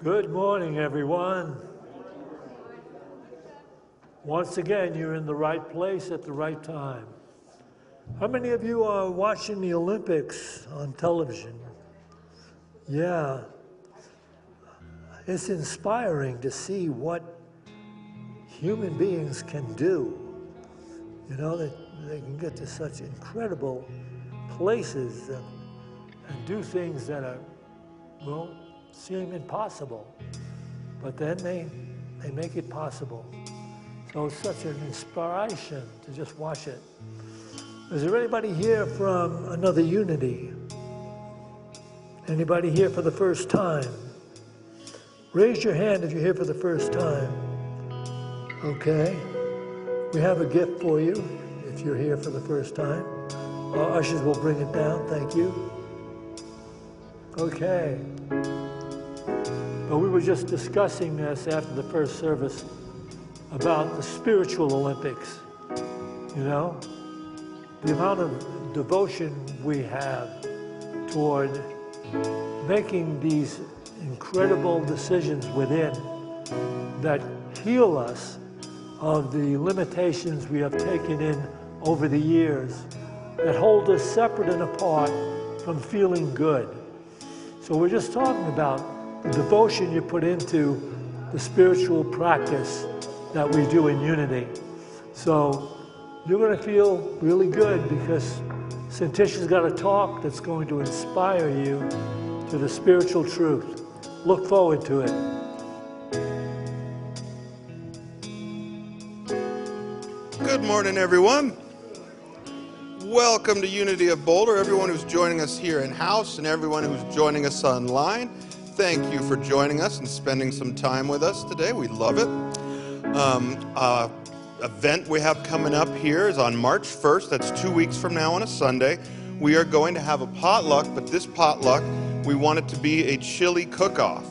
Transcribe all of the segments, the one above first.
Good morning, everyone. Once again, you're in the right place at the right time. How many of you are watching the Olympics on television? Yeah. It's inspiring to see what human beings can do. You know, they can get to such incredible places and do things that are, well, seem impossible. But then they make it possible. So it's such an inspiration to just watch it. Is there anybody here from another unity? Anybody here for the first time? Raise your hand if you're here for the first time. Okay. We have a gift for you if you're here for the first time. Our ushers will bring it down. Thank you. Okay. But we were just discussing this after the first service about the spiritual Olympics. You know, the amount of devotion we have toward making these incredible decisions within that heal us of the limitations we have taken in over the years that hold us separate and apart from feeling good. So we're just talking about the devotion you put into the spiritual practice that we do in unity. So you're going to feel really good because Syntysche's got a talk that's going to inspire you to the spiritual truth. Look forward to it. Good morning, everyone. Welcome to Unity of Boulder, everyone who's joining us here in-house and everyone who's joining us online. Thank you for joining us and spending some time with us today. We love it. Event we have coming up here is on March 1st. That's 2 weeks from now on a Sunday. We are going to have a potluck, but this potluck, we want it to be a chili cook-off.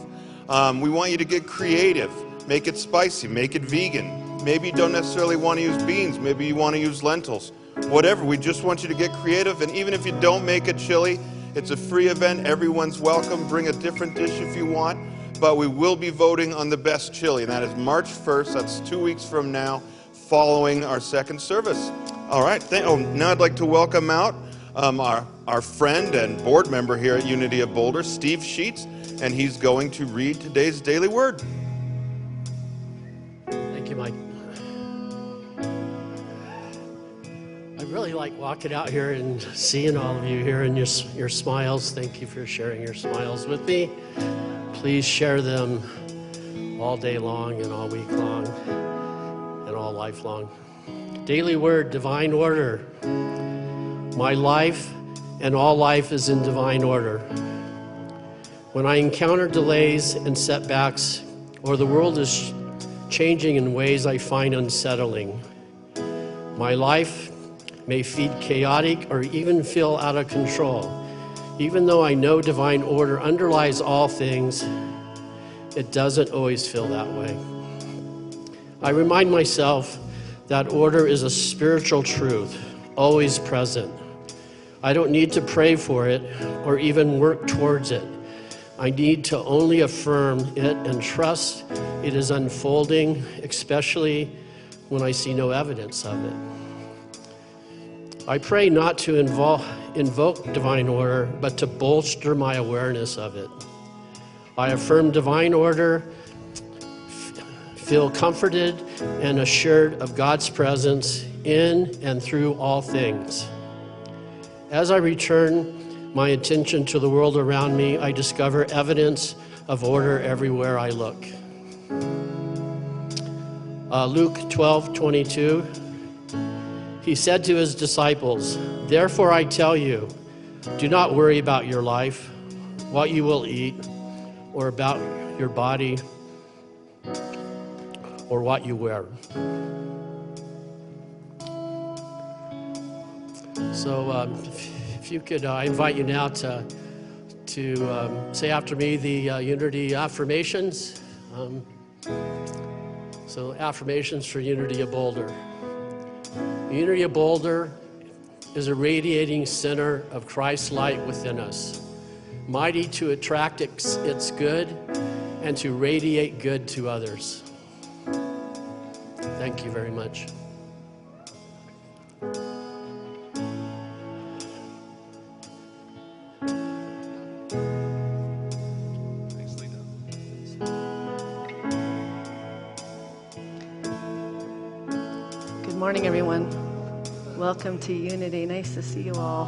We want you to get creative. Make it spicy, make it vegan. Maybe you don't necessarily want to use beans. Maybe you want to use lentils. Whatever, we just want you to get creative. And even if you don't make a chili, it's a free event. Everyone's welcome. Bring a different dish if you want. But we will be voting on the best chili, and that is March 1st. That's 2 weeks from now, following our second service. All right, now I'd like to welcome out our friend and board member here at Unity of Boulder, Steve Sheets, and he's going to read today's daily word. Thank you, Mike. I really like walking out here and seeing all of you here and your smiles. Thank you for sharing your smiles with me. Please share them all day long and all week long and all life long. Daily word, divine order. My life and all life is in divine order. When I encounter delays and setbacks, or the world is changing in ways I find unsettling, my life may feel chaotic or even feel out of control. Even though I know divine order underlies all things, it doesn't always feel that way. I remind myself that order is a spiritual truth, always present. I don't need to pray for it or even work towards it. I need to only affirm it and trust it is unfolding, especially when I see no evidence of it. I pray not to invoke divine order, but to bolster my awareness of it. I affirm divine order, feel comforted and assured of God's presence in and through all things. As I return my attention to the world around me, I discover evidence of order everywhere I look. Luke 12:22. He said to his disciples, "Therefore I tell you, do not worry about your life, what you will eat, or about your body, or what you wear." So if you could, I invite you now to say after me the Unity affirmations. So affirmations for Unity of Boulder. Unity of Boulder is a radiating center of Christ's light within us, mighty to attract its good and to radiate good to others. Thank you very much. Good morning, everyone. Welcome to Unity. Nice to see you all.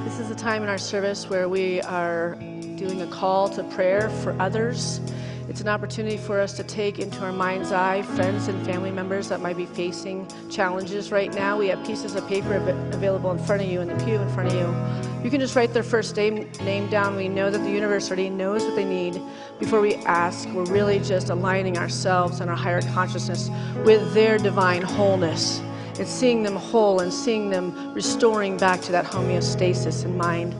This is a time in our service where we are doing a call to prayer for others. It's an opportunity for us to take into our mind's eye friends and family members that might be facing challenges right now. We have pieces of paper available in front of you, in the pew in front of you. You can just write their first name down. We know that the universe already knows what they need. Before we ask, we're really just aligning ourselves and our higher consciousness with their divine wholeness. It's seeing them whole and seeing them restoring back to that homeostasis in mind,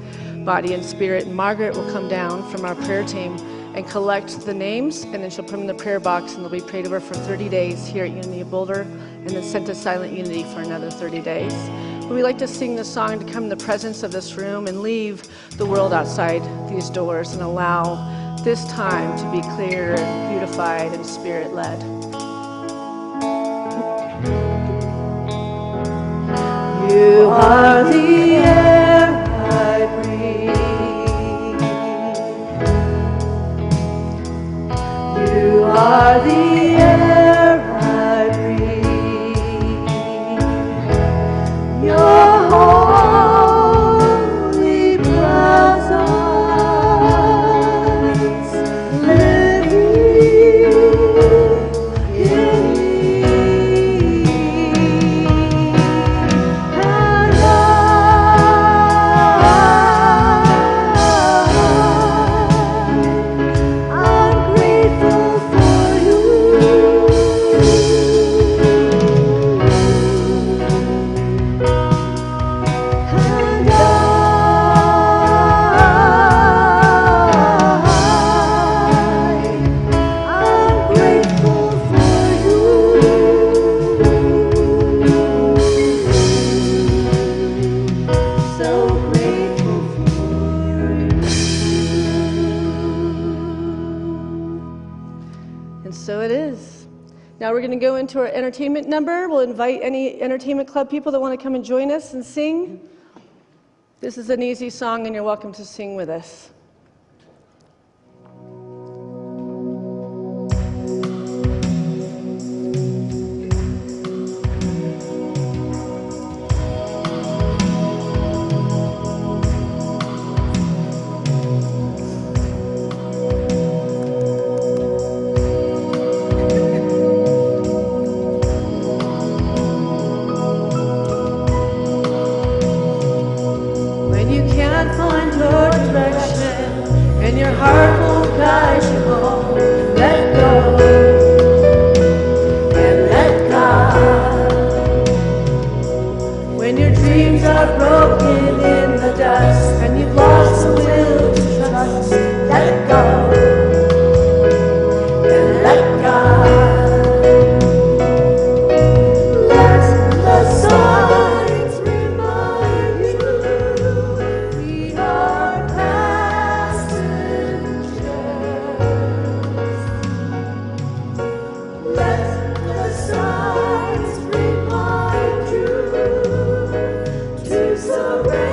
body, and spirit. And Margaret will come down from our prayer team and collect the names, and then she'll put them in the prayer box, and they'll be prayed over for 30 days here at Unity of Boulder, and then sent to Silent Unity for another 30 days. But we like to sing this song to come in the presence of this room and leave the world outside these doors and allow this time to be clear and beautified and spirit-led. You are the air I breathe. You are the air I breathe. Your holy presence living in me. And I'm grateful for you. And I'm grateful for you. So grateful for you. And so it is. Now we're going to go into our entertainment number. We'll invite any entertainment club people that want to come and join us and sing. This is an easy song, and you're welcome to sing with us. When you can't find your direction and your heart won't guide you home, let go and let God. When your dreams are broken in the dust and you've lost the will to trust, let go and let God. Let the signs remind you we are passengers. Let the signs remind you to surrender.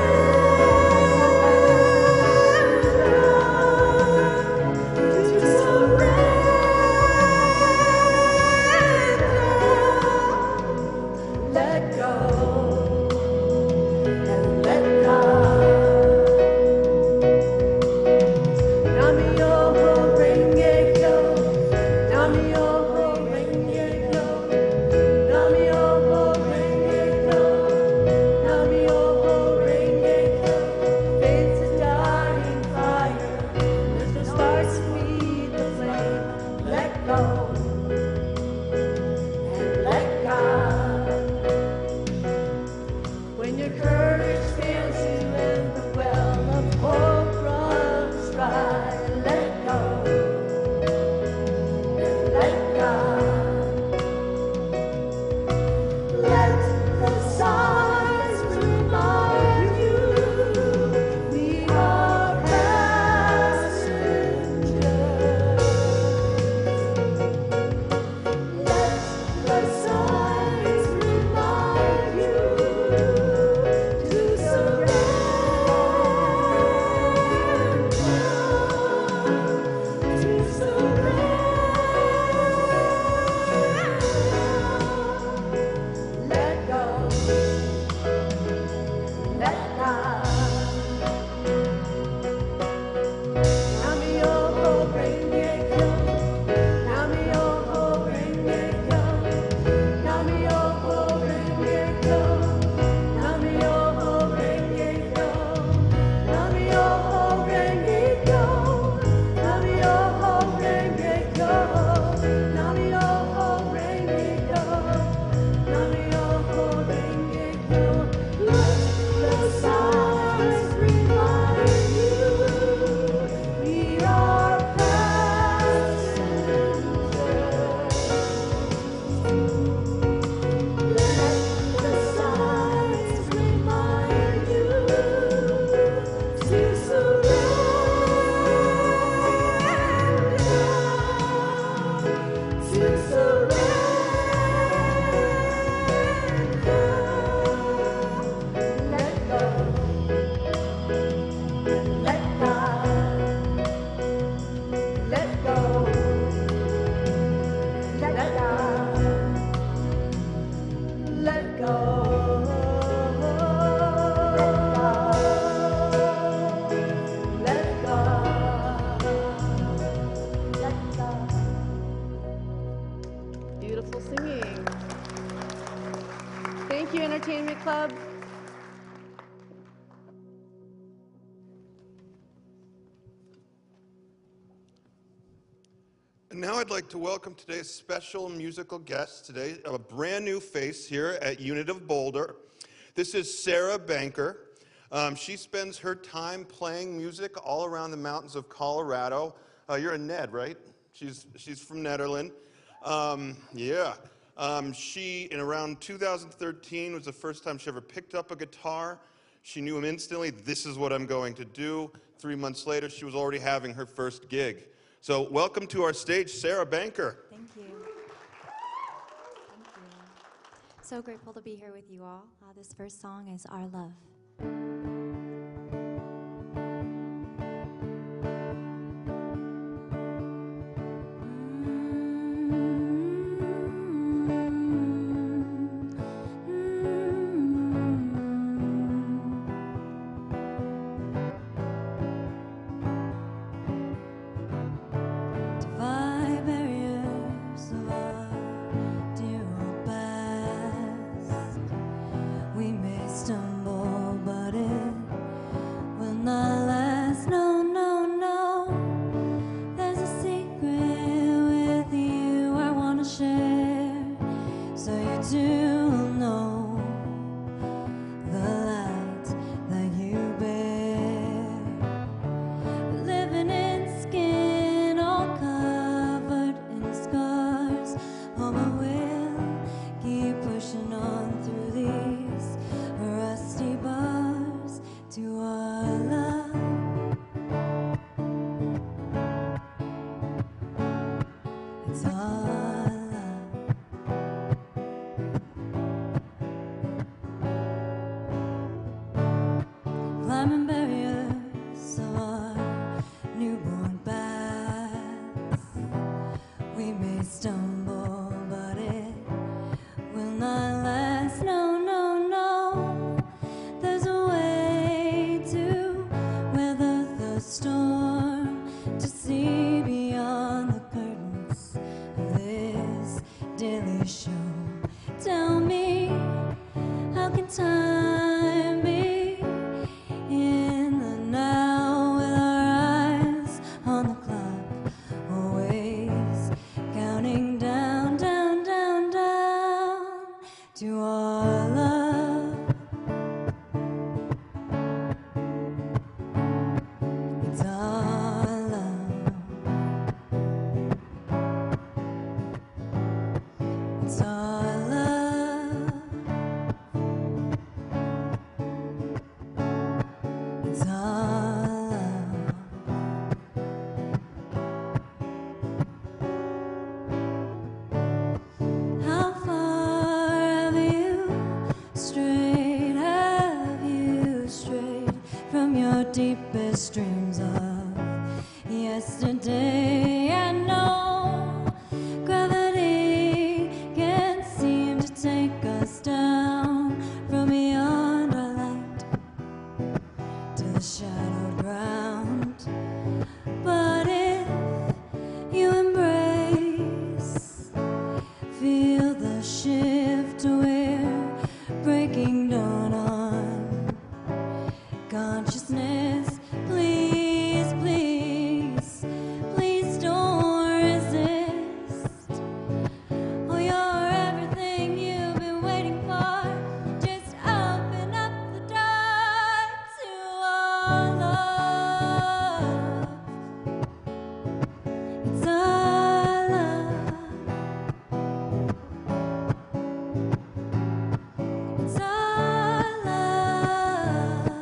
And now I'd like to welcome today's special musical guest today, a brand new face here at Unit of Boulder. This is Sarah Banker. She spends her time playing music all around the mountains of Colorado. You're a Ned, right? She's from Netherlands. She, in around 2013, was the first time she ever picked up a guitar. She knew him instantly, this is what I'm going to do. 3 months later, she was already having her first gig. So welcome to our stage, Sarah Banker. Thank you. Thank you. So grateful to be here with you all. This first song is Our Love. deepest dreams of yesterday. I know gravity can't seem to take us down from beyond our light to the shadowed ground. But if you embrace, feel the shift we're breaking dawn on. Consciousness, please, please, please don't resist. Oh, you're everything you've been waiting for. Just open up the door to our love. It's our love. It's our love.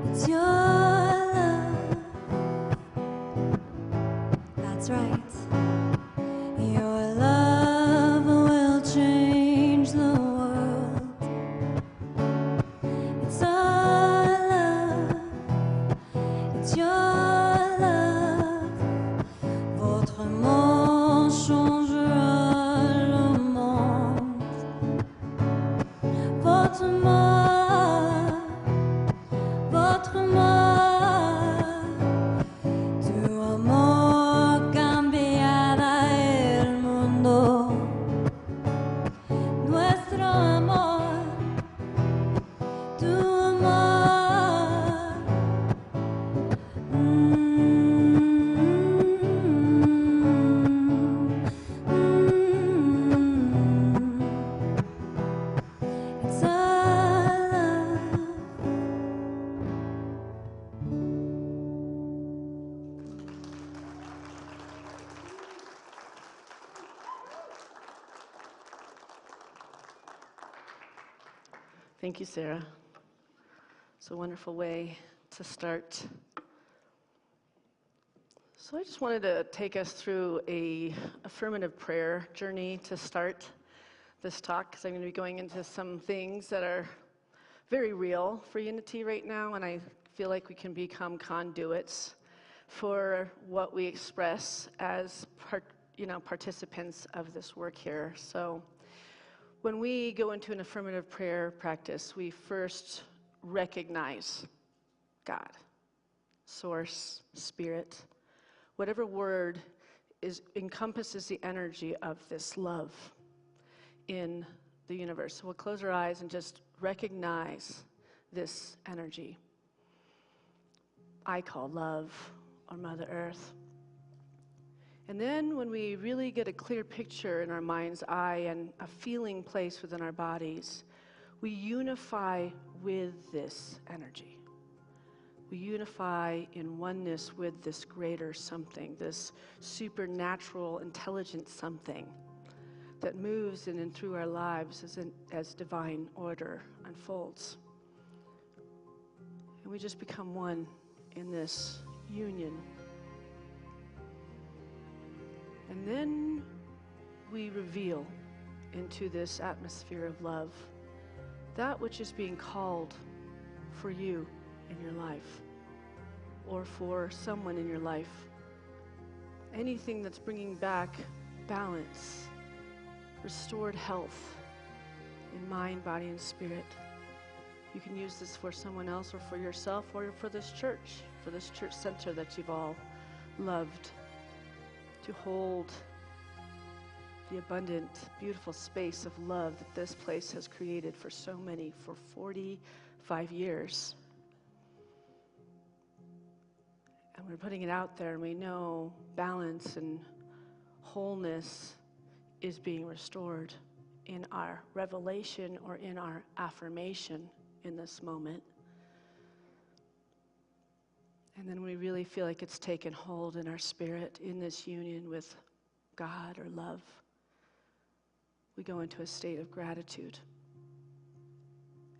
It's your love. That's right. Your love will change the world. It's our love. It's your love. Votre amour changera le monde. Votre amour, votre amour, tu amor cambiará el mundo. Nuestro amor, tu amor. Thank you, Sarah. It's a wonderful way to start. So I just wanted to take us through a affirmative prayer journey to start this talk, because I'm going to be going into some things that are very real for Unity right now, and I feel like we can become conduits for what we express as participants of this work here. So when we go into an affirmative prayer practice, we first recognize God, source, spirit, whatever word encompasses the energy of this love in the universe. So we'll close our eyes and just recognize this energy I call love, or Mother Earth. And then when we really get a clear picture in our mind's eye and a feeling place within our bodies, we unify with this energy. We unify in oneness with this greater something, this supernatural, intelligent something that moves in and through our lives as divine order unfolds. And we just become one in this union. And then we reveal into this atmosphere of love that which is being called for you in your life, or for someone in your life. Anything that's bringing back balance, restored health in mind, body, and spirit. You can use this for someone else or for yourself or for this church center that you've all loved, to hold the abundant, beautiful space of love that this place has created for so many, for 45 years. And we're putting it out there, and we know balance and wholeness is being restored in our revelation or in our affirmation in this moment. And then we really feel like it's taken hold in our spirit in this union with God or love. We go into a state of gratitude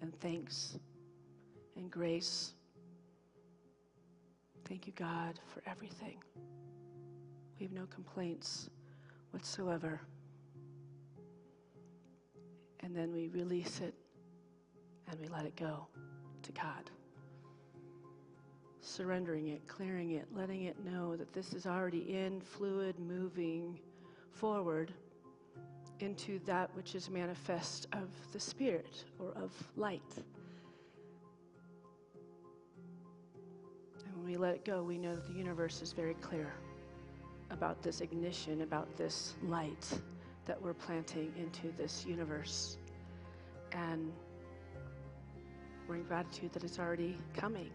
and thanks and grace. Thank you, God, for everything. We have no complaints whatsoever. And then we release it and we let it go to God. Surrendering it, clearing it, letting it know that this is already in, fluid, moving forward into that which is manifest of the Spirit or of light. And when we let it go, we know that the universe is very clear about this ignition, about this light that we're planting into this universe. And we're in gratitude that it's already coming.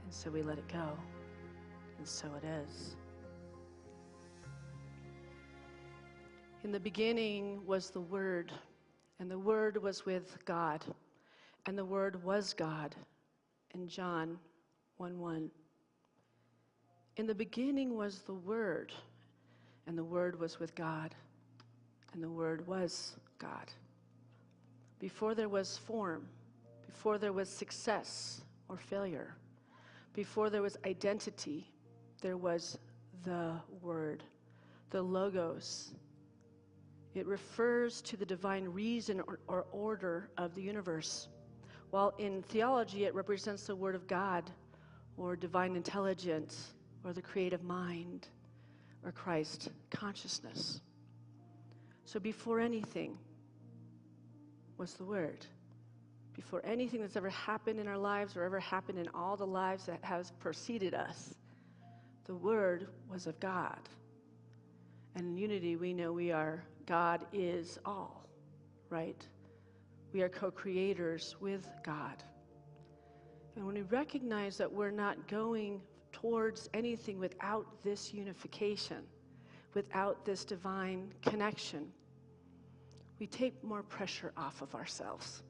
And so we let it go. And so it is. In the beginning was the Word, and the Word was with God, and the Word was God. In John 1:1. In the beginning was the Word, and the Word was with God, and the Word was God. Before there was form, before there was success or failure, before there was identity, there was the Word, the Logos. It refers to the divine reason or order of the universe, while in theology it represents the Word of God or divine intelligence or the creative mind or Christ consciousness. So before anything was the Word. Before anything that's ever happened in our lives or ever happened in all the lives that has preceded us, the Word was of God. And in unity, we know we are, God is all, right? We are co-creators with God. And when we recognize that we're not going towards anything without this unification, without this divine connection, we take more pressure off of ourselves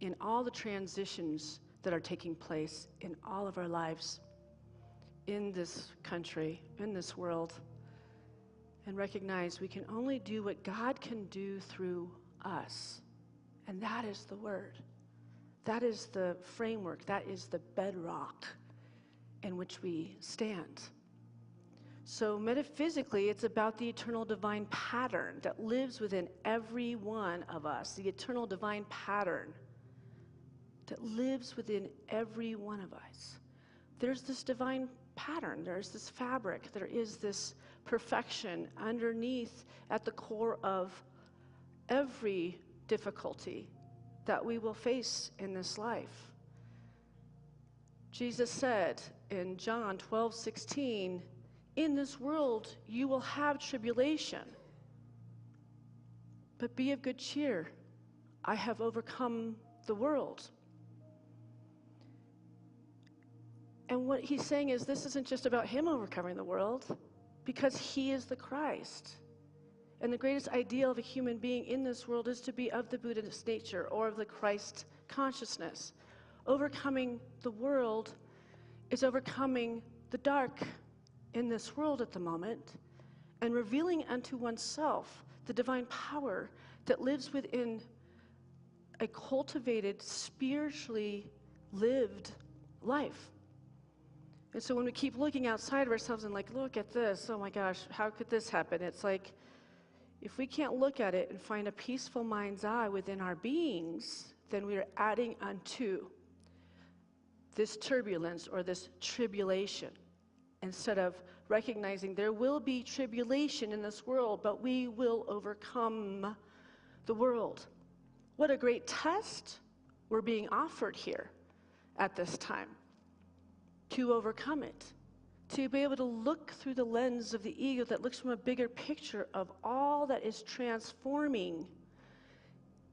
in all the transitions that are taking place in all of our lives, in this country, in this world, and recognize we can only do what God can do through us And that is the Word. That is the framework. That is the bedrock in which we stand. So metaphysically, it's about the eternal divine pattern that lives within every one of us, the eternal divine pattern that lives within every one of us. There's this divine pattern, there's this fabric, there is this perfection underneath at the core of every difficulty that we will face in this life. Jesus said in John 12:16, in this world you will have tribulation, but be of good cheer. I have overcome the world. And what he's saying is this isn't just about him overcoming the world, because he is the Christ. And the greatest ideal of a human being in this world is to be of the Buddhist nature or of the Christ consciousness. Overcoming the world is overcoming the dark in this world at the moment and revealing unto oneself the divine power that lives within a cultivated, spiritually lived life. And so when we keep looking outside of ourselves and like, look at this, oh my gosh, how could this happen? It's like, if we can't look at it and find a peaceful mind's eye within our beings, then we are adding unto this turbulence or this tribulation, instead of recognizing there will be tribulation in this world, but we will overcome the world. What a great test we're being offered here at this time, to overcome it, to be able to look through the lens of the ego that looks from a bigger picture of all that is transforming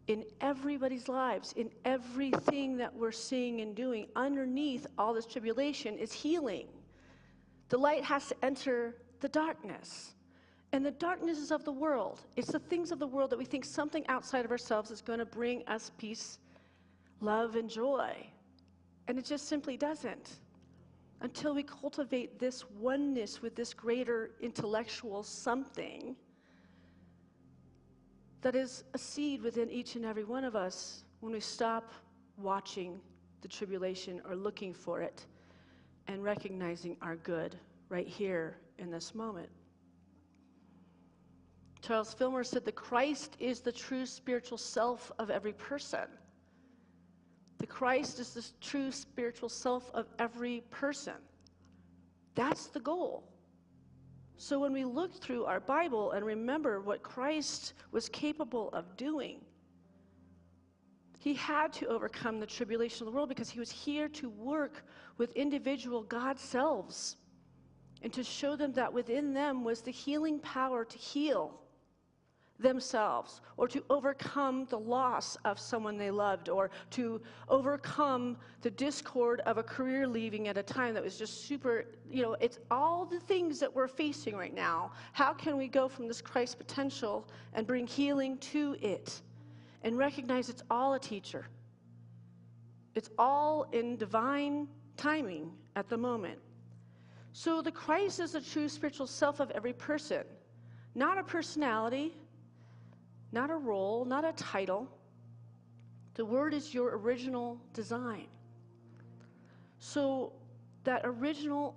in everybody's lives, in everything that we're seeing and doing. Underneath all this tribulation is healing. The light has to enter the darkness. And the darkness is of the world. It's the things of the world that we think something outside of ourselves is going to bring us peace, love, and joy. And it just simply doesn't. Until we cultivate this oneness with this greater intellectual something that is a seed within each and every one of us, when we stop watching the tribulation or looking for it and recognizing our good right here in this moment. Charles Fillmore said, the Christ is the true spiritual self of every person. The Christ is the true spiritual self of every person. That's the goal. So when we look through our Bible and remember what Christ was capable of doing, he had to overcome the tribulation of the world because he was here to work with individual God selves and to show them that within them was the healing power to heal themselves, or to overcome the loss of someone they loved, or to overcome the discord of a career leaving at a time that was just super, it's all the things that we're facing right now. How can we go from this Christ potential and bring healing to it and recognize it's all a teacher? It's all in divine timing at the moment. So the Christ is the true spiritual self of every person, not a personality, not a role, not a title. The Word is your original design. So that original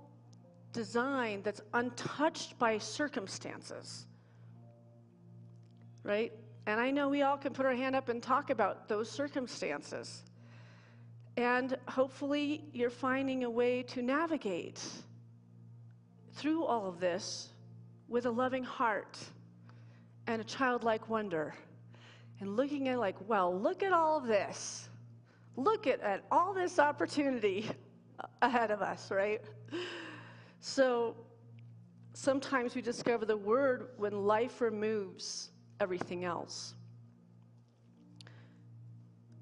design that's untouched by circumstances, right? And I know we all can put our hand up and talk about those circumstances. And hopefully you're finding a way to navigate through all of this with a loving heart and a childlike wonder, and looking at like, well, look at all of this. Look at all this opportunity ahead of us, right? So sometimes we discover the Word when life removes everything else.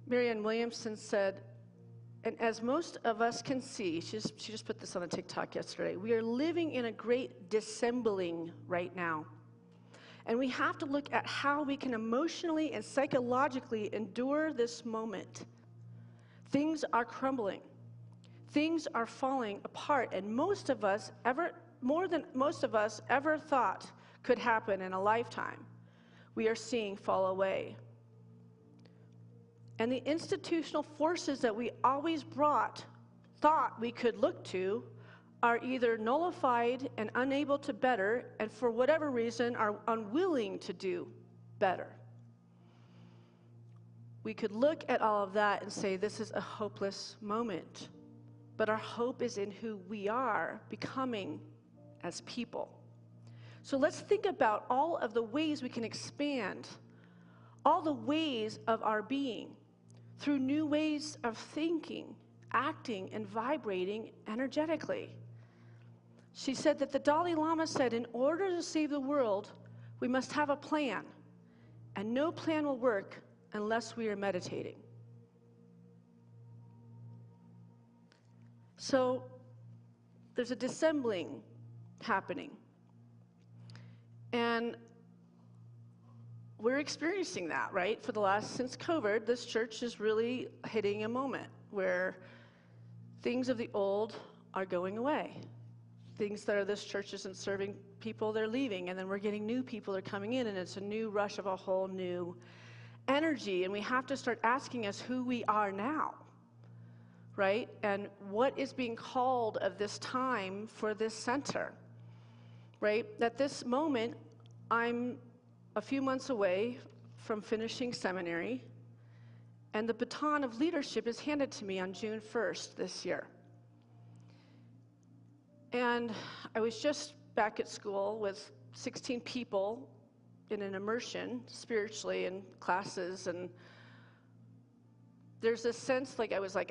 Marianne Williamson said, and as most of us can see, she just put this on a TikTok yesterday, we are living in a great dissembling right now. And we have to look at how we can emotionally and psychologically endure this moment. Things are crumbling. Things are falling apart. And most of us more than most of us ever thought could happen in a lifetime, we are seeing fall away. And the institutional forces that we always thought we could look to are either nullified and unable to better, and for whatever reason are unwilling to do better. We could look at all of that and say this is a hopeless moment. But our hope is in who we are becoming as people. So let's think about all of the ways we can expand, all the ways of our being, through new ways of thinking, acting, and vibrating energetically. She said that the Dalai Lama said, in order to save the world, we must have a plan, and no plan will work unless we are meditating. So there's a dissembling happening. And we're experiencing that, right? Since COVID, this church is really hitting a moment where things of the old are going away. Things that are this church isn't serving people, they're leaving. And then we're getting new people that are coming in, and it's a new rush of a whole new energy. And we have to start asking us who we are now, right? And what is being called of this time for this center, right? At this moment, I'm a few months away from finishing seminary, and the baton of leadership is handed to me on June 1st this year. And I was just back at school with 16 people in an immersion spiritually in classes, and there's this sense I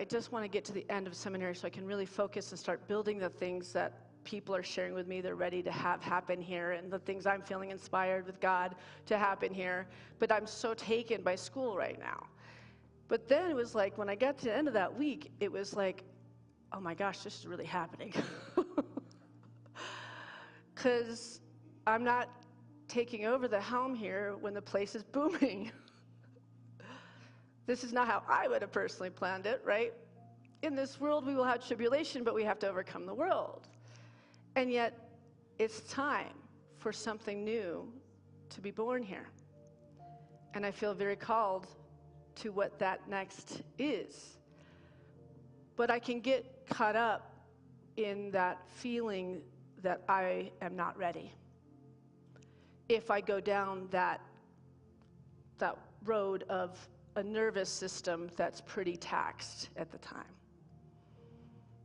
just want to get to the end of seminary so I can really focus and start building the things that people are sharing with me they're ready to have happen here, and the things I'm feeling inspired with God to happen here. But I'm so taken by school right now. But then it was like, when I got to the end of that week, it was like, oh my gosh, this is really happening. Because I'm not taking over the helm here when the place is booming. This is not how I would have personally planned it, right? In this world, we will have tribulation, but we have to overcome the world. And yet, it's time for something new to be born here. And I feel very called to what that next is. But I can get caught up in that feeling that I am not ready if I go down that road of a nervous system that's pretty taxed at the time.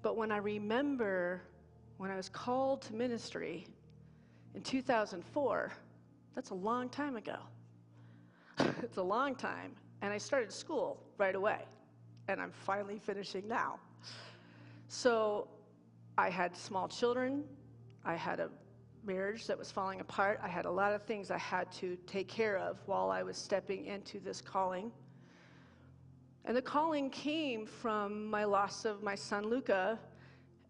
But when I remember when I was called to ministry in 2004, that's a long time ago. It's a long time. And I started school right away. And I'm finally finishing now. So I had small children. I had a marriage that was falling apart. I had a lot of things I had to take care of while I was stepping into this calling. And the calling came from my loss of my son Luca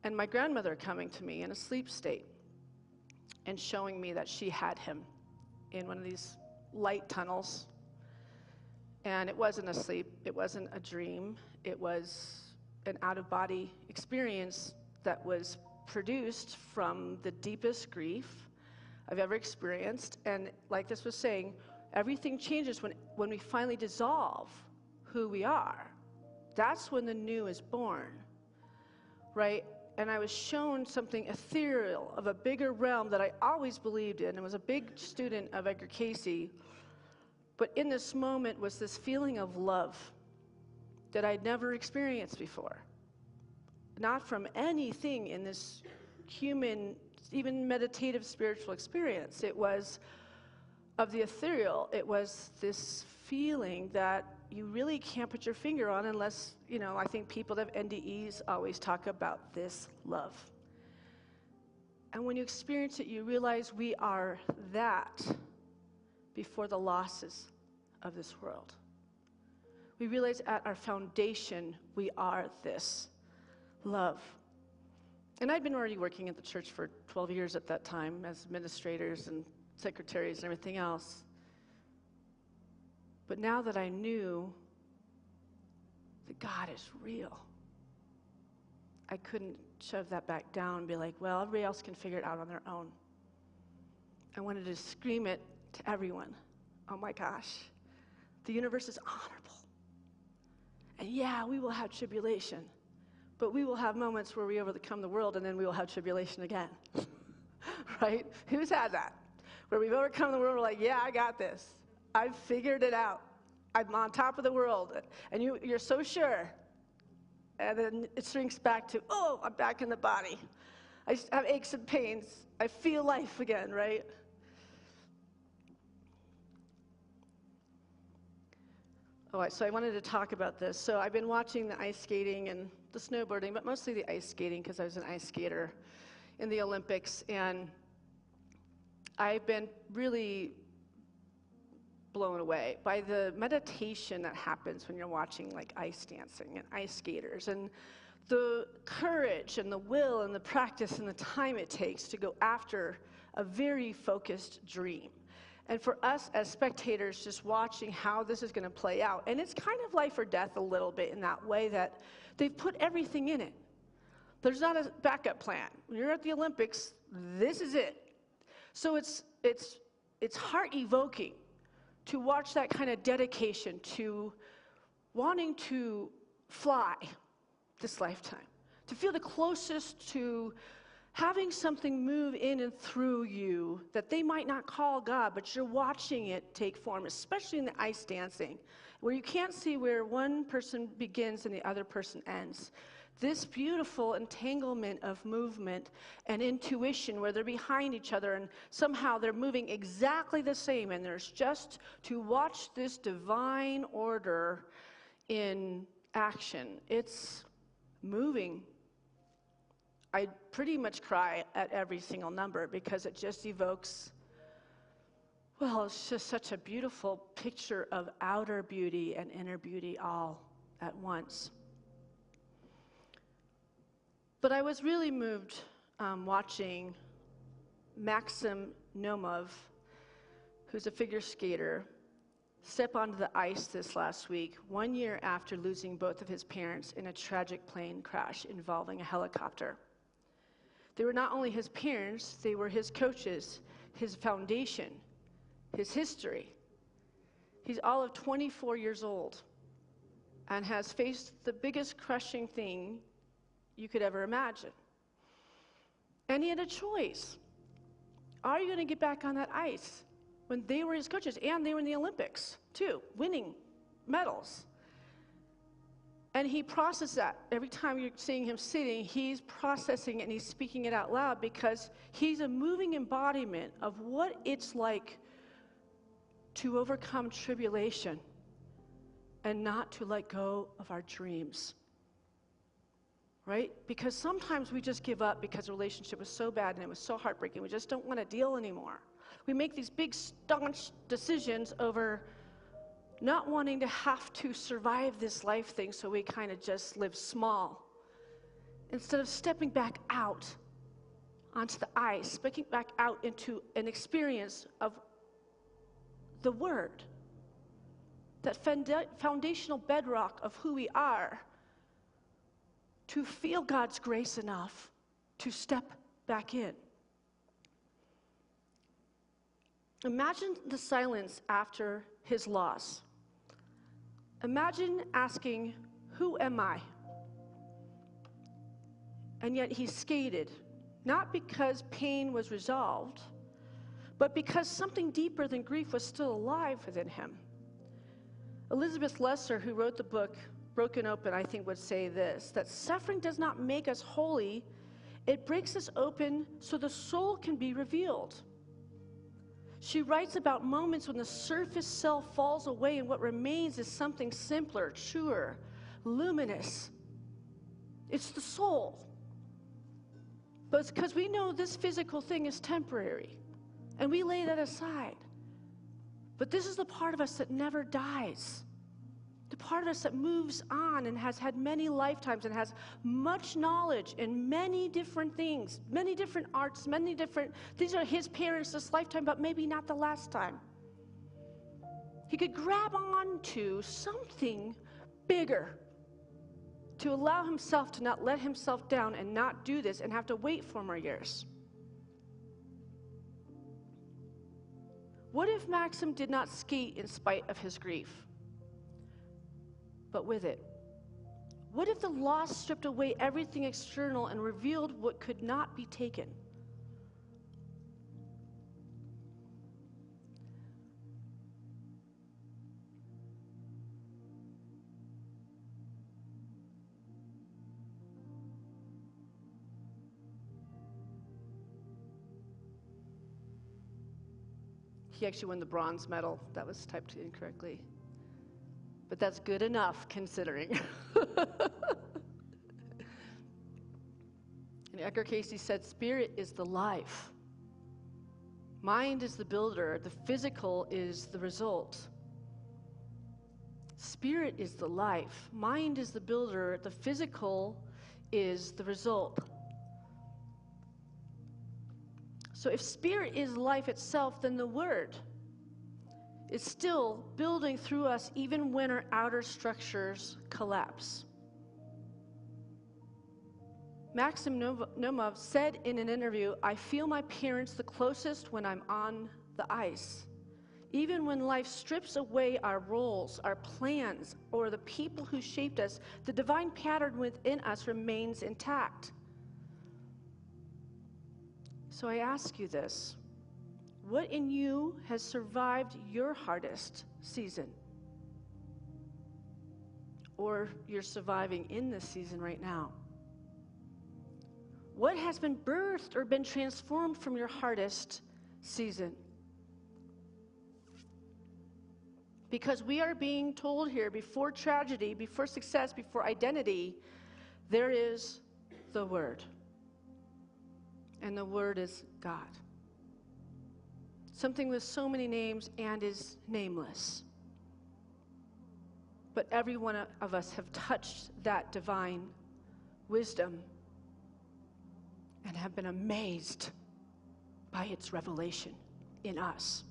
and my grandmother coming to me in a sleep state and showing me that she had him in one of these light tunnels. And it wasn't a sleep, it wasn't a dream, it was an out-of-body experience that was produced from the deepest grief I've ever experienced. And like this was saying, everything changes when we finally dissolve who we are. That's when the new is born, right? And I was shown something ethereal of a bigger realm that I always believed in. I was a big student of Edgar Cayce. But in this moment was this feeling of love that I'd never experienced before. Not from anything in this human, even meditative spiritual experience. It was of the ethereal. It was this feeling that you really can't put your finger on unless, I think people that have NDEs always talk about this love. And when you experience it, you realize we are that before the losses of this world. We realize at our foundation, we are this love. And I'd been already working at the church for 12 years at that time as administrators and secretaries and everything else. But now that I knew that God is real, I couldn't shove that back down and be like, well, everybody else can figure it out on their own. I wanted to scream it to everyone. Oh my gosh, the universe is honorable. And yeah, we will have tribulation, but we will have moments where we overcome the world, and then we will have tribulation again. Right? Who's had that? Where we've overcome the world, we're like, yeah, I got this. I've figured it out. I'm on top of the world. And you're so sure. And then it shrinks back to, oh, I'm back in the body. I have aches and pains. I feel life again, right? All right, so I wanted to talk about this. So I've been watching the ice skating and the snowboarding, but mostly the ice skating because I was an ice skater in the Olympics. And I've been really blown away by the meditation that happens when you're watching like ice dancing and ice skaters, and the courage and the will and the practice and the time it takes to go after a very focused dream. And for us as spectators just watching how this is going to play out, and it's kind of life or death a little bit in that way that they've put everything in it. There's not a backup plan. When you're at the Olympics, this is it. So it's heart-evoking to watch that kind of dedication to wanting to fly this lifetime, to feel the closest to having something move in and through you that they might not call God, but you're watching it take form, especially in the ice dancing, where you can't see where one person begins and the other person ends. This beautiful entanglement of movement and intuition where they're behind each other and somehow they're moving exactly the same, and there's just to watch this divine order in action. It's moving. I pretty much cry at every single number because it just evokes, well, it's just such a beautiful picture of outer beauty and inner beauty all at once. But I was really moved watching Maxim Nomov, who's a figure skater, step onto the ice this last week, 1 year after losing both of his parents in a tragic plane crash involving a helicopter. They were not only his parents, they were his coaches, his foundation, his history. He's all of 24 years old and has faced the biggest crushing thing you could ever imagine. And he had a choice. Are you going to get back on that ice? When they were his coaches, and they were in the Olympics, too, winning medals. And he processed that. Every time you're seeing him sitting, he's processing it and he's speaking it out loud because he's a moving embodiment of what it's like to overcome tribulation and not to let go of our dreams. Right? Because sometimes we just give up because the relationship was so bad and it was so heartbreaking. We just don't want to deal anymore. We make these big, staunch decisions over not wanting to have to survive this life thing, so we kind of just live small. Instead of stepping back out onto the ice, stepping back out into an experience of the Word, that foundational bedrock of who we are, to feel God's grace enough to step back in. Imagine the silence after his loss. Imagine asking, who am I? And yet he skated, not because pain was resolved, but because something deeper than grief was still alive within him. Elizabeth Lesser, who wrote the book Broken Open, I think would say this, that suffering does not make us holy, it breaks us open so the soul can be revealed. She writes about moments when the surface self falls away and what remains is something simpler, truer, luminous. It's the soul. But it's because we know this physical thing is temporary, and we lay that aside. But this is the part of us that never dies. The part of us that moves on and has had many lifetimes and has much knowledge in many different things, many different arts, these are his parents this lifetime, but maybe not the last time. He could grab on to something bigger to allow himself to not let himself down and not do this and have to wait 4 more years. What if Maxim did not skate in spite of his grief, but with it? What if the loss stripped away everything external and revealed what could not be taken? He actually won the bronze medal. That was typed incorrectly. But that's good enough considering. And Edgar Casey said, spirit is the life. Mind is the builder. The physical is the result. Spirit is the life. Mind is the builder. The physical is the result. So if spirit is life itself, then the word is still building through us even when our outer structures collapse. Maxim Nomov said in an interview, I feel my parents the closest when I'm on the ice. Even when life strips away our roles, our plans, or the people who shaped us, the divine pattern within us remains intact. So I ask you this, what in you has survived your hardest season? Or you're surviving in this season right now? What has been birthed or been transformed from your hardest season? Because we are being told here, before tragedy, before success, before identity, there is the Word. And the Word is God. Something with so many names and is nameless. But every one of us have touched that divine wisdom and have been amazed by its revelation in us.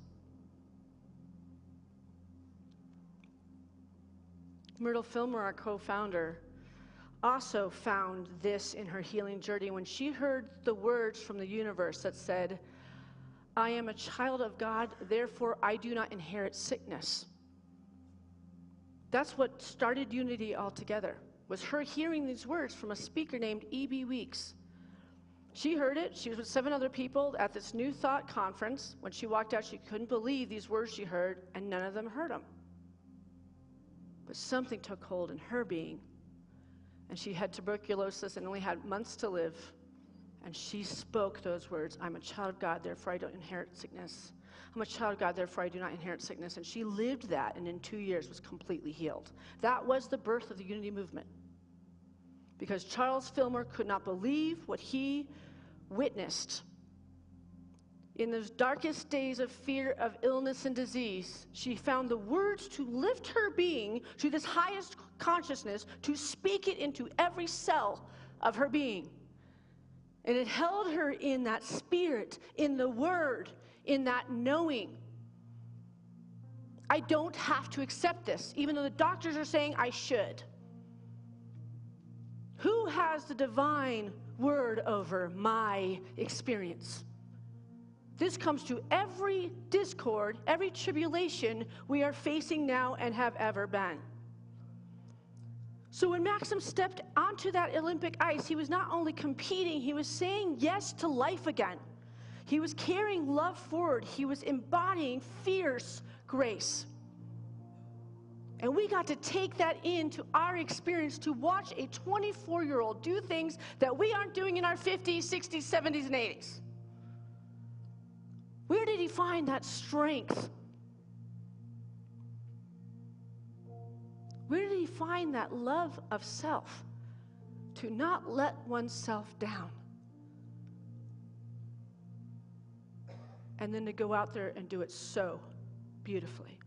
Myrtle Filmer, our co-founder, also found this in her healing journey when she heard the words from the universe that said, I am a child of God, therefore I do not inherit sickness. That's what started Unity altogether, was her hearing these words from a speaker named E.B. Weeks. She heard it. She was with 7 other people at this New Thought conference. When she walked out, she couldn't believe these words she heard, and none of them heard them. But something took hold in her being, and she had tuberculosis and only had months to live. And she spoke those words, I'm a child of God, therefore I don't inherit sickness. I'm a child of God, therefore I do not inherit sickness. And she lived that, and in 2 years was completely healed. That was the birth of the Unity movement. Because Charles Filmer could not believe what he witnessed. In those darkest days of fear of illness and disease, she found the words to lift her being to this highest consciousness, to speak it into every cell of her being. And it held her in that spirit, in the word, in that knowing. I don't have to accept this, even though the doctors are saying I should. Who has the divine word over my experience? This comes to every discord, every tribulation we are facing now and have ever been. So when Maxim stepped onto that Olympic ice, he was not only competing, he was saying yes to life again. He was carrying love forward. He was embodying fierce grace. And we got to take that into our experience to watch a 24-year-old do things that we aren't doing in our 50s, 60s, 70s, and 80s. Where did he find that strength? Where did he find that love of self to not let oneself down? And then to go out there and do it so beautifully.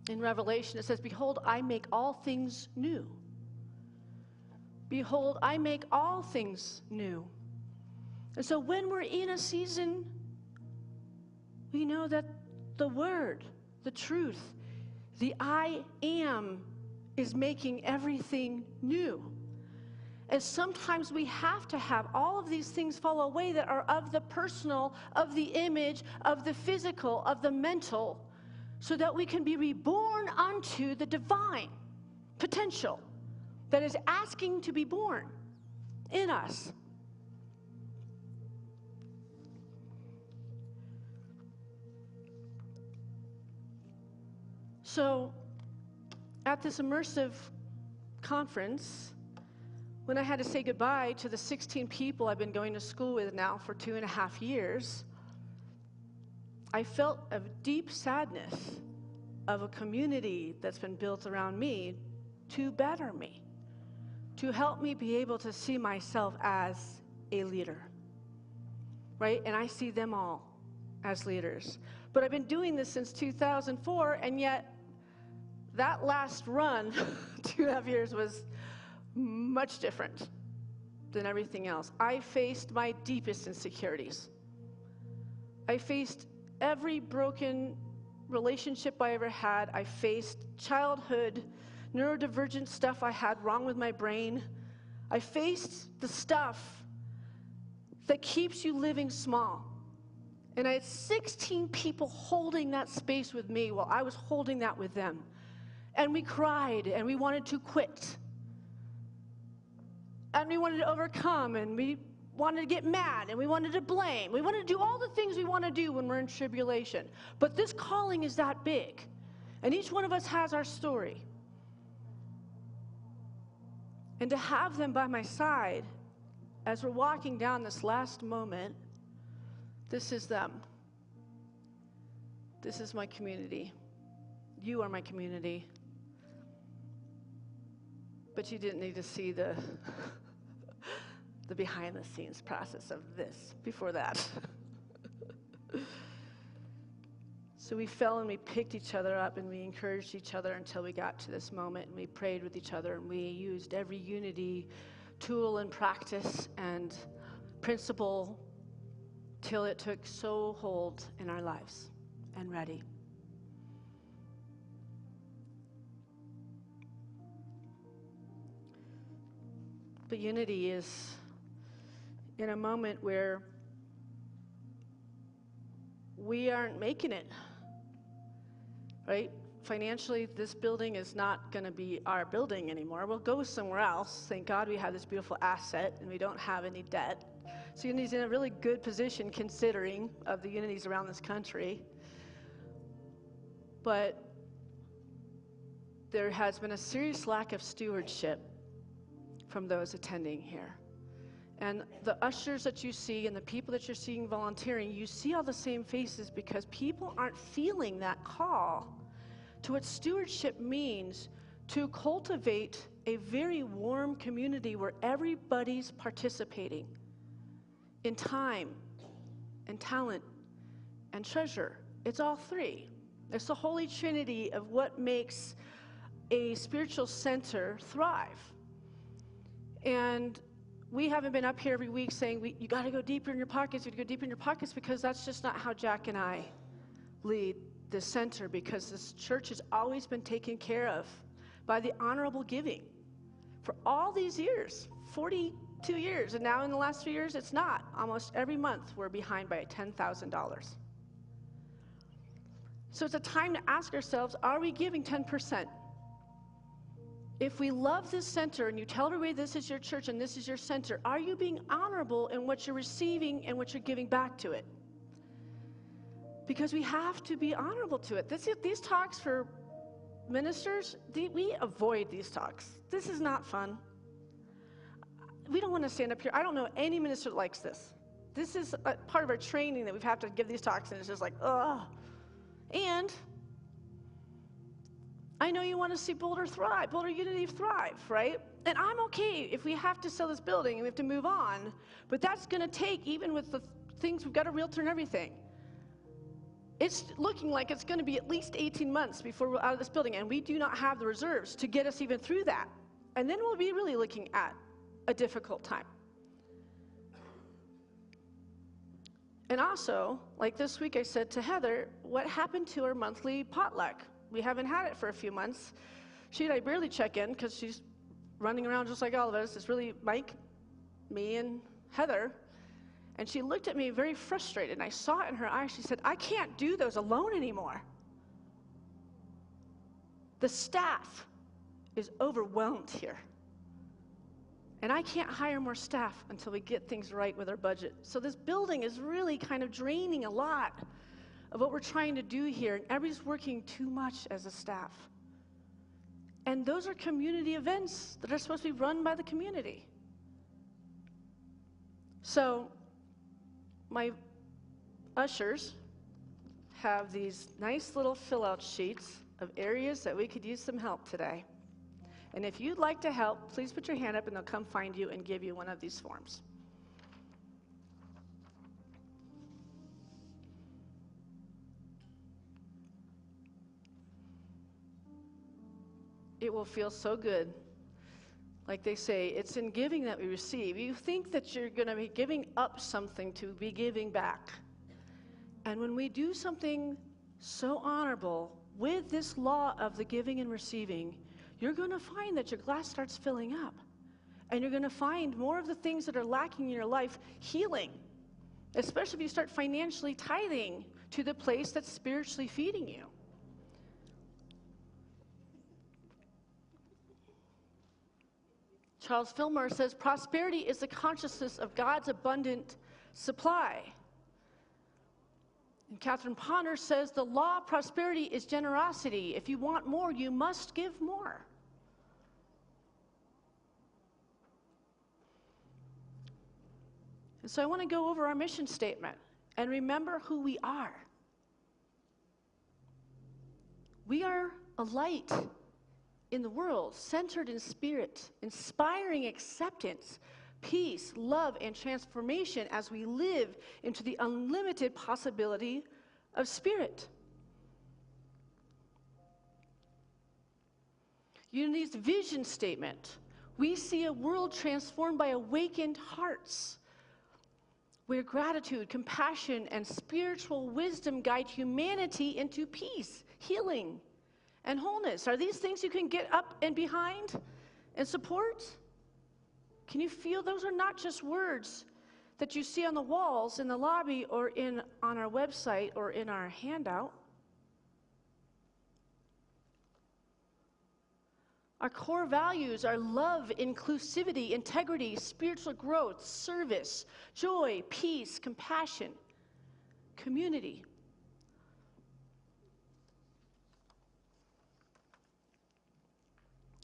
In Revelation, it says, behold, I make all things new. Behold, I make all things new. And so when we're in a season, we know that the word, the truth, the I am is making everything new. And sometimes we have to have all of these things fall away that are of the personal, of the image, of the physical, of the mental, so that we can be reborn unto the divine potential that is asking to be born in us. So, at this immersive conference, when I had to say goodbye to the 16 people I've been going to school with now for 2.5 years, I felt a deep sadness of a community that's been built around me to better me, to help me be able to see myself as a leader, right? And I see them all as leaders. But I've been doing this since 2004, and yet that last run, 2.5 years, was much different than everything else. I faced my deepest insecurities. I faced every broken relationship I ever had. I faced childhood neurodivergent stuff I had wrong with my brain. I faced the stuff that keeps you living small. And I had 16 people holding that space with me while I was holding that with them. And we cried, and we wanted to quit. And we wanted to overcome, and we wanted to get mad, and we wanted to blame. We wanted to do all the things we want to do when we're in tribulation. But this calling is that big. And each one of us has our story. And to have them by my side as we're walking down this last moment, this is them. This is my community. You are my community. But you didn't need to see the behind-the-scenes process of this before that. So we fell and we picked each other up and we encouraged each other until we got to this moment, and we prayed with each other, and we used every unity tool and practice and principle till it took so hold in our lives and ready. But unity is in a moment where we aren't making it, right? Financially, this building is not going to be our building anymore. We'll go somewhere else. Thank God we have this beautiful asset and we don't have any debt. So Unity's in a really good position considering of the unities around this country. But there has been a serious lack of stewardship from those attending here. And the ushers that you see and the people that you're seeing volunteering, you see all the same faces because people aren't feeling that call to what stewardship means, to cultivate a very warm community where everybody's participating in time and talent and treasure. It's all three. It's the Holy Trinity of what makes a spiritual center thrive. And we haven't been up here every week saying, you got to go deeper in your pockets, you got to go deeper in your pockets, because that's just not how Jack and I lead this center, because this church has always been taken care of by the honorable giving for all these years, 42 years, and now in the last 3 years, it's not. Almost every month, we're behind by $10,000. So it's a time to ask ourselves, are we giving 10%? If we love this center and you tell everybody this is your church and this is your center, are you being honorable in what you're receiving and what you're giving back to it? Because we have to be honorable to it. These talks for ministers, we avoid these talks. This is not fun. We don't want to stand up here. I don't know any minister that likes this. This is a part of our training that we have to give these talks, and it's just like, ugh. And I know you want to see Boulder thrive, Boulder Unity thrive, right? And I'm okay if we have to sell this building and we have to move on, but that's going to take, even with the things, we've got a realtor and everything. It's looking like it's going to be at least 18 months before we're out of this building, and we do not have the reserves to get us even through that. And then we'll be really looking at a difficult time. And also, like this week I said to Heather, what happened to our monthly potluck? We haven't had it for a few months. She and I barely check in because she's running around just like all of us. It's really Mike, me, and Heather. And she looked at me very frustrated, and I saw it in her eyes. She said, I can't do those alone anymore. The staff is overwhelmed here. And I can't hire more staff until we get things right with our budget. So this building is really kind of draining a lot of what we're trying to do here. And everybody's working too much as a staff. And those are community events that are supposed to be run by the community. So my ushers have these nice little fill-out sheets of areas that we could use some help today. And if you'd like to help, please put your hand up and they'll come find you and give you one of these forms. It will feel so good. Like they say, it's in giving that we receive. You think that you're going to be giving up something to be giving back. And when we do something so honorable with this law of the giving and receiving, you're going to find that your glass starts filling up. And you're going to find more of the things that are lacking in your life healing, especially if you start financially tithing to the place that's spiritually feeding you. Charles Fillmore says, prosperity is the consciousness of God's abundant supply. And Catherine Ponder says, the law of prosperity is generosity. If you want more, you must give more. And so I want to go over our mission statement and remember who we are. We are a light in the world, centered in spirit, inspiring acceptance, peace, love, and transformation as we live into the unlimited possibility of spirit. Unity's vision statement. We see a world transformed by awakened hearts, where gratitude, compassion, and spiritual wisdom guide humanity into peace, healing, and wholeness. Are these things you can get up and behind and support? Can you feel those are not just words that you see on the walls in the lobby or on our website or in our handout? Our core values are love, inclusivity, integrity, spiritual growth, service, joy, peace, compassion, community.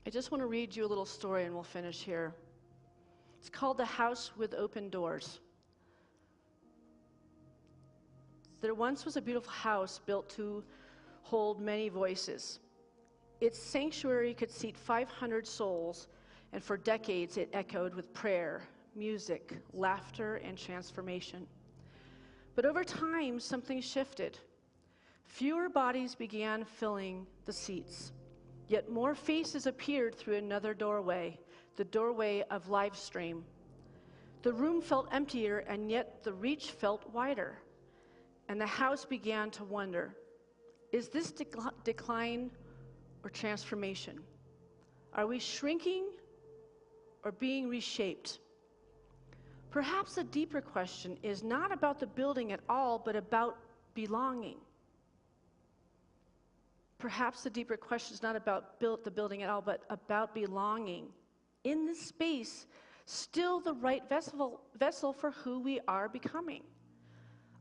I just want to read you a little story and we'll finish here. It's called The House with Open Doors. There once was a beautiful house built to hold many voices. Its sanctuary could seat 500 souls, and for decades it echoed with prayer, music, laughter, and transformation. But over time, something shifted. Fewer bodies began filling the seats, yet more faces appeared through another doorway, the doorway of live stream. The room felt emptier, and yet the reach felt wider. And the house began to wonder, is this decline or transformation? Are we shrinking or being reshaped? Perhaps the deeper question is not about the building at all, but about belonging. Perhaps the deeper question is not about the building at all, but about belonging. In this space, still the right vessel for who we are becoming.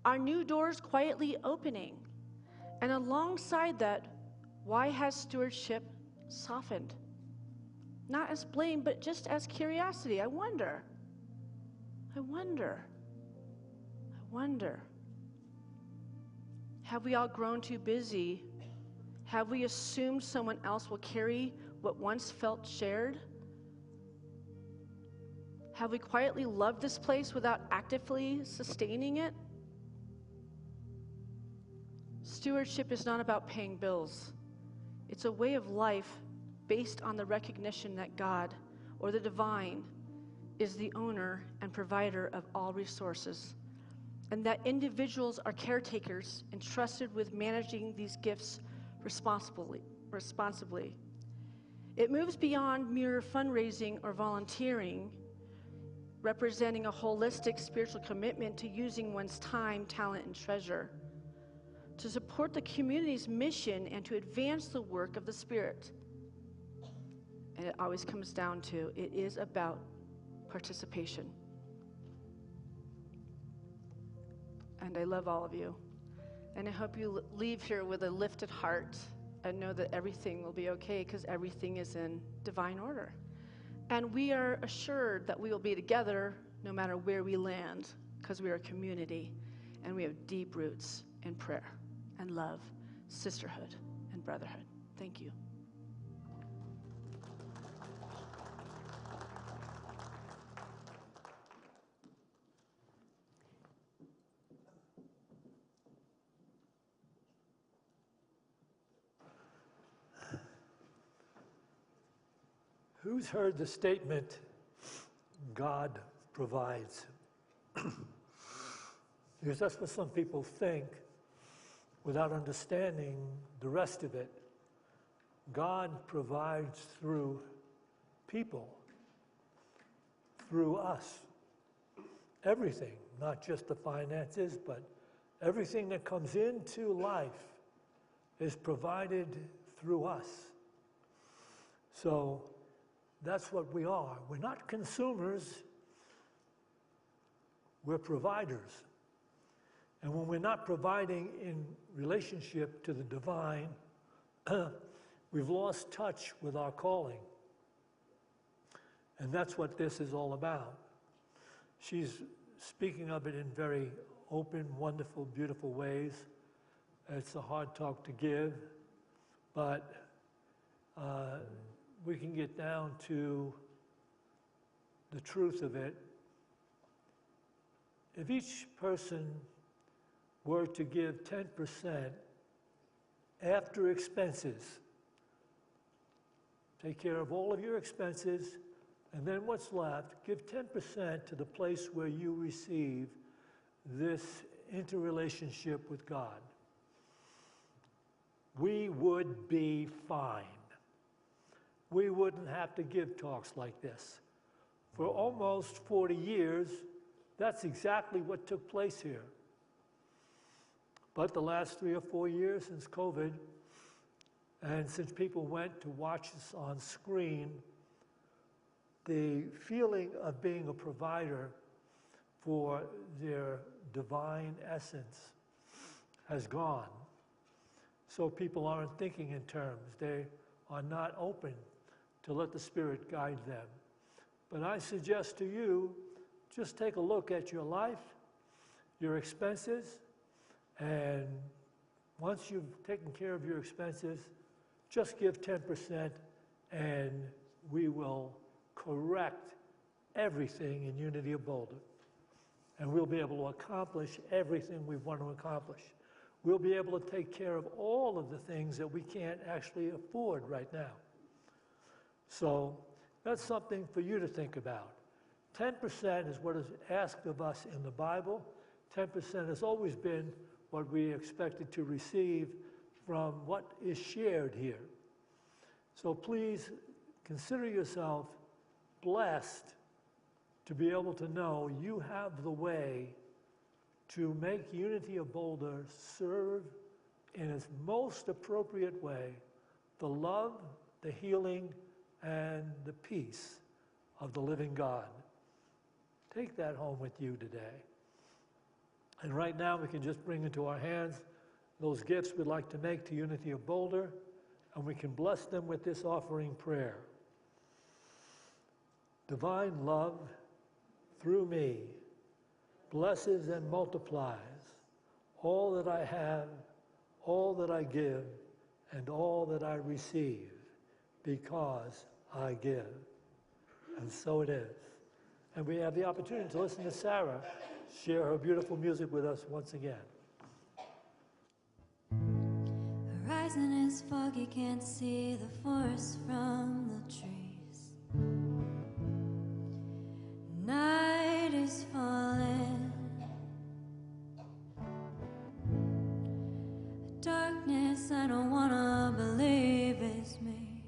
Our new doors quietly opening. And alongside that, why has stewardship softened? Not as blame, but just as curiosity. I wonder. Have we all grown too busy? Have we assumed someone else will carry what once felt shared? Have we quietly loved this place without actively sustaining it? Stewardship is not about paying bills. It's a way of life based on the recognition that God, or the divine, is the owner and provider of all resources, and that individuals are caretakers entrusted with managing these gifts responsibly. It moves beyond mere fundraising or volunteering, representing a holistic spiritual commitment to using one's time, talent, and treasure to support the community's mission and to advance the work of the Spirit. And it always comes down to, it is about participation. And I love all of you. And I hope you leave here with a lifted heart and know that everything will be okay, because everything is in divine order. And we are assured that we will be together no matter where we land, because we are a community and we have deep roots in prayer and love, sisterhood and brotherhood. Thank you. Who's heard the statement, God provides? Because that's what some people think without understanding the rest of it. God provides through people, through us. Everything, not just the finances, but everything that comes into life is provided through us. So that's what we are. We're not consumers, we're providers. And when we're not providing in relationship to the divine, we've lost touch with our calling. And that's what this is all about. She's speaking of it in very open, wonderful, beautiful ways. It's a hard talk to give, but we can get down to the truth of it. If each person were to give 10% after expenses, take care of all of your expenses, and then what's left, give 10% to the place where you receive this interrelationship with God, we would be fine. We wouldn't have to give talks like this. For almost 40 years, that's exactly what took place here. But the last 3 or 4 years since COVID, and since people went to watch us on screen, the feeling of being a provider for their divine essence has gone. So people aren't thinking in terms. They are not open to let the Spirit guide them. But I suggest to you, just take a look at your life, your expenses, and once you've taken care of your expenses, just give 10% and we will correct everything in Unity of Boulder. And we'll be able to accomplish everything we want to accomplish. We'll be able to take care of all of the things that we can't actually afford right now. So that's something for you to think about. 10% is what is asked of us in the Bible. 10% has always been what we expected to receive from what is shared here. So please consider yourself blessed to be able to know you have the way to make Unity of Boulder serve in its most appropriate way the love, the healing, and the peace of the living God. Take that home with you today. And right now we can just bring into our hands those gifts we'd like to make to Unity of Boulder, and we can bless them with this offering prayer. Divine love, through me, blesses and multiplies all that I have, all that I give, and all that I receive, because I give. And so it is. And we have the opportunity to listen to Sarah share her beautiful music with us once again. Horizon is foggy, can't see the forest from the trees. Night is falling. Darkness I don't wanna believe is me.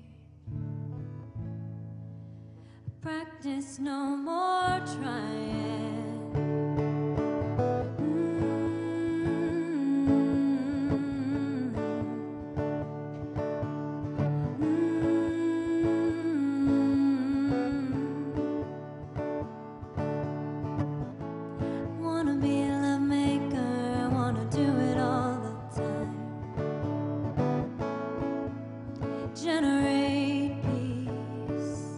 Practice no more trying. generate peace.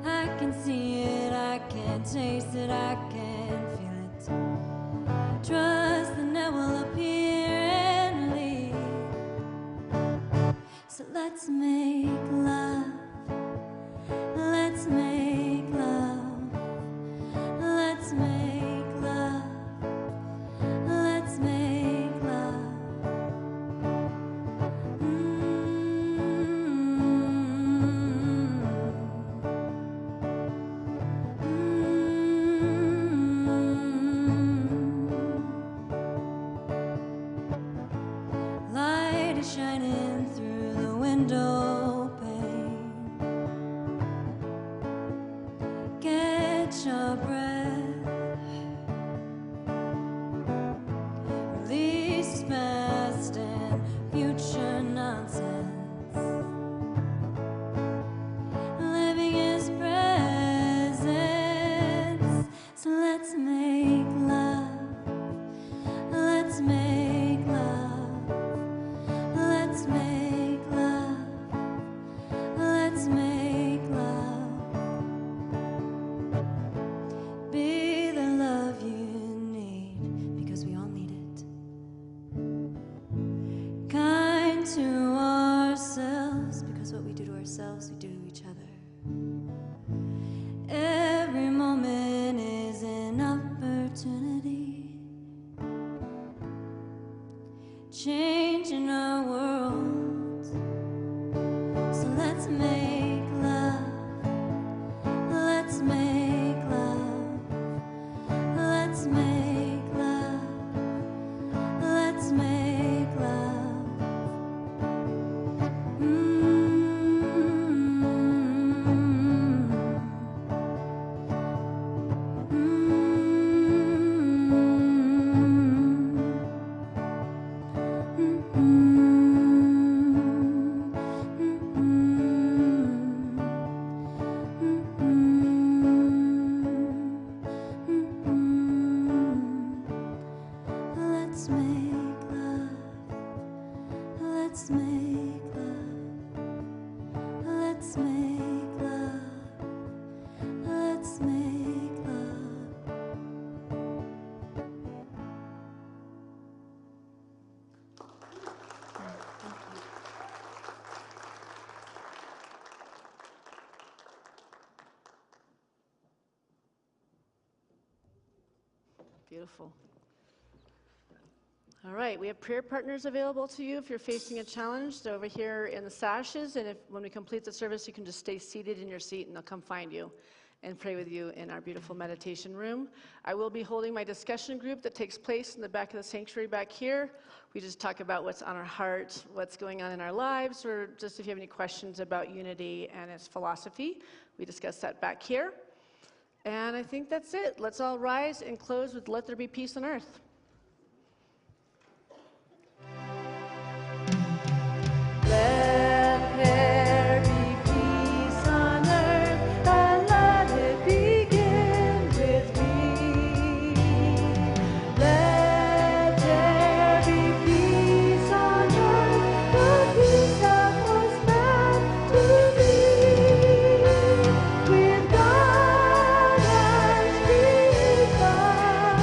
I can see it, I can taste it, I can feel it. Trust and it will appear and lead. So let's make love. Let's make love. Let's make love. Let's make love. Light is shining through the window pane. Catch your breath. Release past and future nonsense. Living is presence. So let's make love. Let's make love. Let's make love. Let's make love. Be the love you need, because we all need it. Kind to ourselves, because what we do to ourselves, we do to each other. Every moment is an opportunity. Changing our world. So let's make love. Let's make love. Let's make love. Let's make love. Let's make love. Let's make love. Let's make love. Let's make love. Beautiful. All right, we have prayer partners available to you if you're facing a challenge. They're over here in the sashes, and when we complete the service, you can just stay seated in your seat, and they'll come find you and pray with you in our beautiful meditation room. I will be holding my discussion group that takes place in the back of the sanctuary back here. We just talk about what's on our heart, what's going on in our lives, or just if you have any questions about unity and its philosophy, we discuss that back here. And I think that's it. Let's all rise and close with "Let There Be Peace on Earth." Let there be peace on earth, and let it begin with me. Let there be peace on earth, the peace that was meant to be. With God as we find,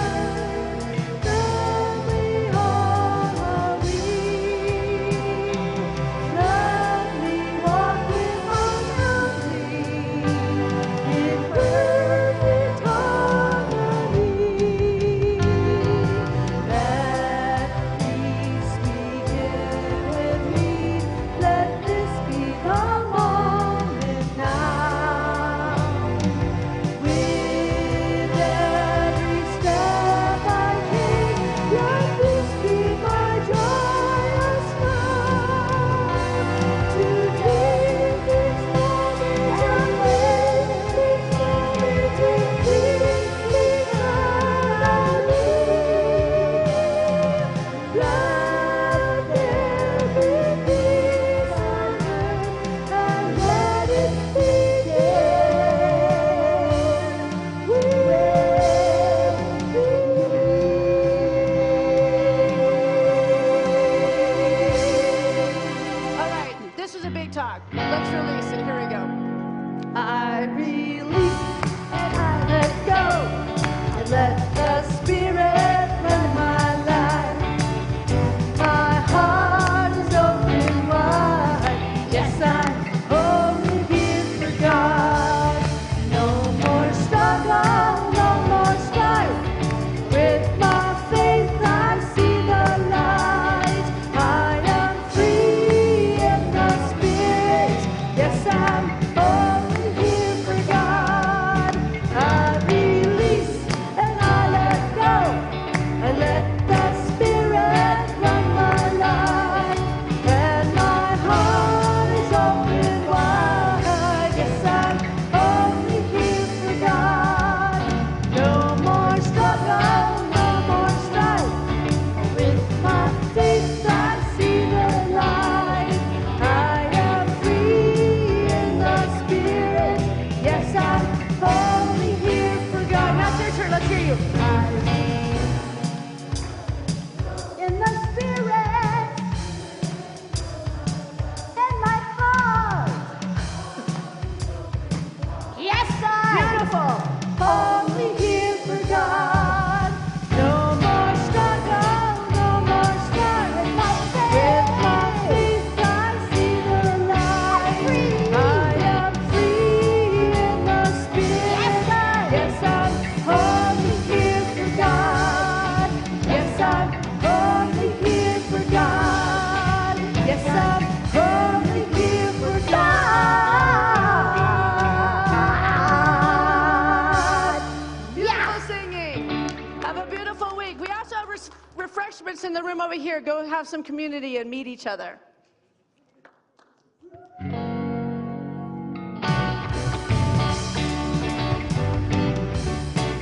let's release it. Here we go. I release and I let go. I let the Spirit run my life. My heart is open wide. Yes, I'm only here for God. No more struggle, no more strife. With my faith I see the light. I am free in the Spirit. Yes, I'm only here for God. I release and I let go. I let the Spirit run my life. And my heart is open wide. Yes, I'm only here for God. No more struggle, no more strife. With my faith I see the light. I am free in the Spirit. Yes, I'm only here for God. Now, it's your turn. Let's hear you. In the Spirit, in my heart. Yes, I. Beautiful. Only here for God. No more struggle, no more strife. With my faith I see the light. I am free in the Spirit. Yes, I'm only here for God. Yes, I'm only here for God. Yes, I'm only here for God. Beautiful singing. Have a beautiful week. We also have refreshments in the room over here. Go have some community and meet each other.